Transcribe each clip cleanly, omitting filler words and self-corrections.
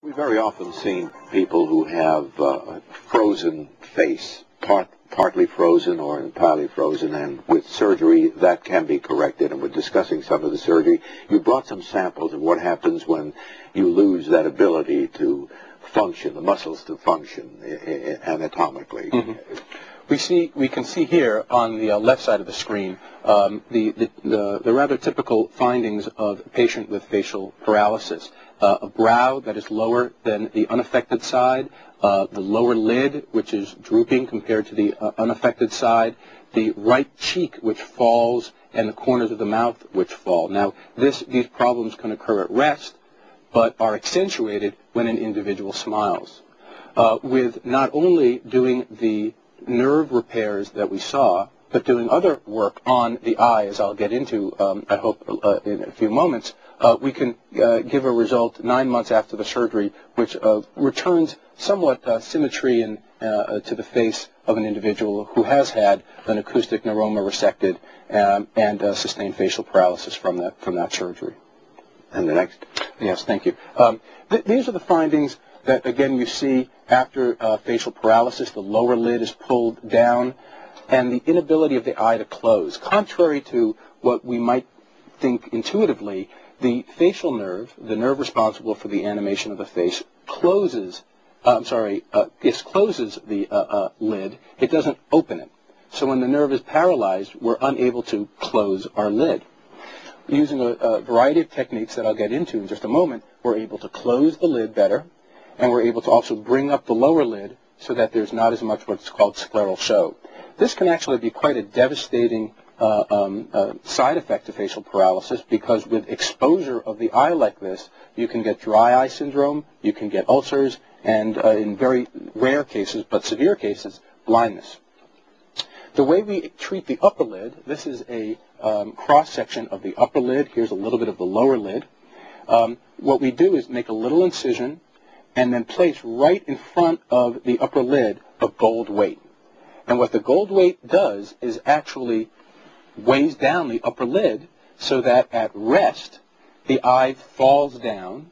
We've very often seen people who have a frozen face, partly frozen or entirely frozen, and with surgery that can be corrected, and we're discussing some of the surgery. You brought some samples of what happens when you lose that ability to function, the muscles to function anatomically. Mm-hmm. We can see here on the left side of the screen the rather typical findings of a patient with facial paralysis. A brow that is lower than the unaffected side, the lower lid, which is drooping compared to the unaffected side, the right cheek, which falls, and the corners of the mouth, which fall. Now, these problems can occur at rest, but are accentuated when an individual smiles. With not only doing the nerve repairs that we saw, but doing other work on the eye, as I'll get into, I hope, in a few moments, we can give a result 9 months after the surgery, which returns somewhat symmetry to the face of an individual who has had an acoustic neuroma resected and sustained facial paralysis from that surgery. And the next? Yes, thank you. These are the findings that, again, you see after facial paralysis. The lower lid is pulled down, and the inability of the eye to close. Contrary to what we might think intuitively, the facial nerve, the nerve responsible for the animation of the face, closes the lid. It doesn't open it. So when the nerve is paralyzed, we're unable to close our lid. Using a variety of techniques that I'll get into in just a moment, we're able to close the lid better, and we're able to also bring up the lower lid so that there's not as much what's called scleral show. This can actually be quite a devastating side effect of facial paralysis, because with exposure of the eye like this, you can get dry eye syndrome, you can get ulcers, and in very rare cases, but severe cases, blindness. The way we treat the upper lid, this is a cross-section of the upper lid. Here's a little bit of the lower lid. What we do is make a little incision and then place right in front of the upper lid a gold weight. And what the gold weight does is actually weighs down the upper lid so that at rest the eye falls down,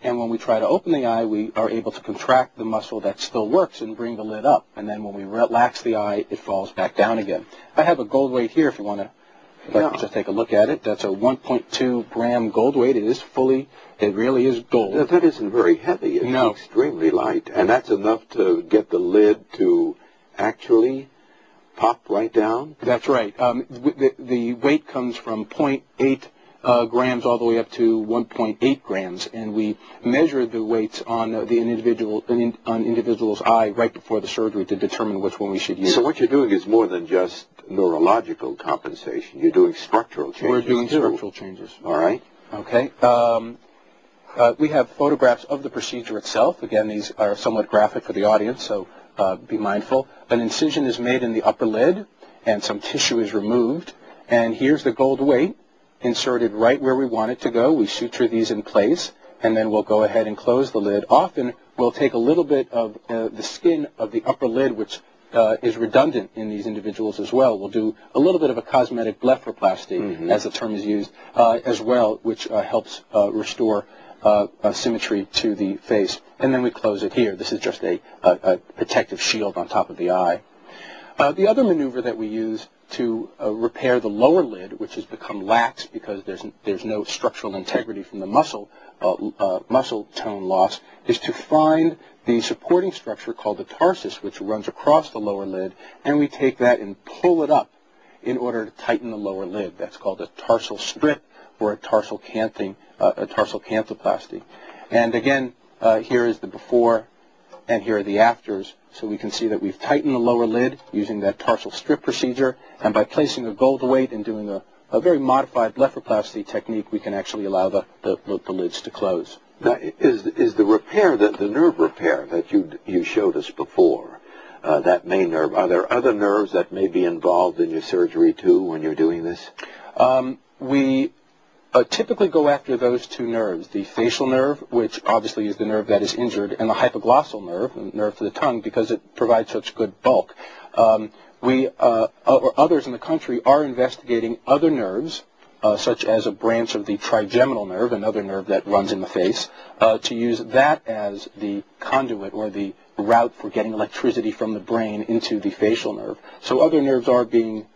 and when we try to open the eye, we are able to contract the muscle that still works and bring the lid up. And then when we relax the eye, it falls back down again. I have a gold weight here if you want to just take a look at it. That's a 1.2 gram gold weight. It really is gold. That isn't very heavy. It's extremely light. And that's enough to get the lid to actually pop right down? That's right. The weight comes from 0.8 grams all the way up to 1.8 grams, and we measure the weights on on individual's eye right before the surgery to determine which one we should use. So what you're doing is more than just neurological compensation. You're doing structural changes. We're doing structural changes. All right. Okay. We have photographs of the procedure itself. Again, these are somewhat graphic for the audience, so be mindful. An incision is made in the upper lid, and some tissue is removed. And here's the gold weight inserted right where we want it to go. We suture these in place, and then we'll go ahead and close the lid. Often, we'll take a little bit of the skin of the upper lid, which is redundant in these individuals as well. We'll do a little bit of a cosmetic blepharoplasty, as the term is used, as well, which helps restore symmetry to the face. And then we close it here. This is just a protective shield on top of the eye. The other maneuver that we use to repair the lower lid, which has become lax because there's no structural integrity from the muscle tone loss, is to find the supporting structure called the tarsus, which runs across the lower lid, and we take that and pull it up in order to tighten the lower lid. That's called a tarsal strip or a tarsal canthoplasty. And again, here is the before and here are the afters, so we can see that we've tightened the lower lid using that tarsal strip procedure, and by placing a gold weight and doing a very modified blepharoplasty technique, we can actually allow the lids to close. Now, is the repair, the nerve repair that you showed us before, that main nerve, are there other nerves that may be involved in your surgery too when you're doing this? We typically go after those two nerves, the facial nerve, which obviously is the nerve that is injured, and the hypoglossal nerve, the nerve to the tongue, because it provides such good bulk. We, or others in the country, are investigating other nerves such as a branch of the trigeminal nerve, another nerve that runs in the face, to use that as the conduit or the route for getting electricity from the brain into the facial nerve. So other nerves are being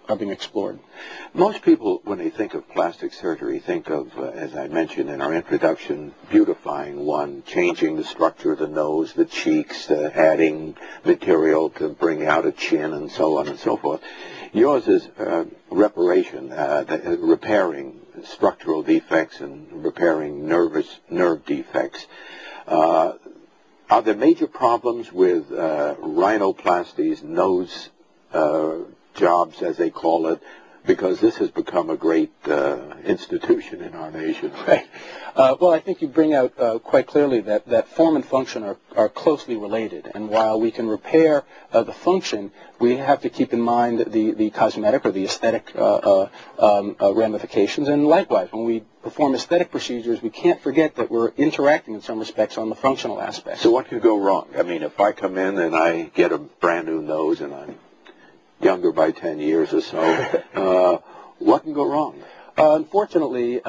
explored. Most people, when they think of plastic surgery, think of, as I mentioned in our introduction, beautifying one, changing the structure of the nose, the cheeks, adding material to bring out a chin, and so on and so forth. Yours is reparation, repairing structural defects and repairing nerve defects. Are there major problems with rhinoplasties, nose jobs, as they call it, because this has become a great institution in our nation? Right. Well, I think you bring out quite clearly that form and function are closely related. And while we can repair the function, we have to keep in mind the cosmetic or the aesthetic ramifications. And likewise, when we perform aesthetic procedures, we can't forget that we're interacting in some respects on the functional aspects. So what could go wrong? I mean, if I come in and I get a brand new nose and I'm younger by 10 years or so, what can go wrong? Unfortunately,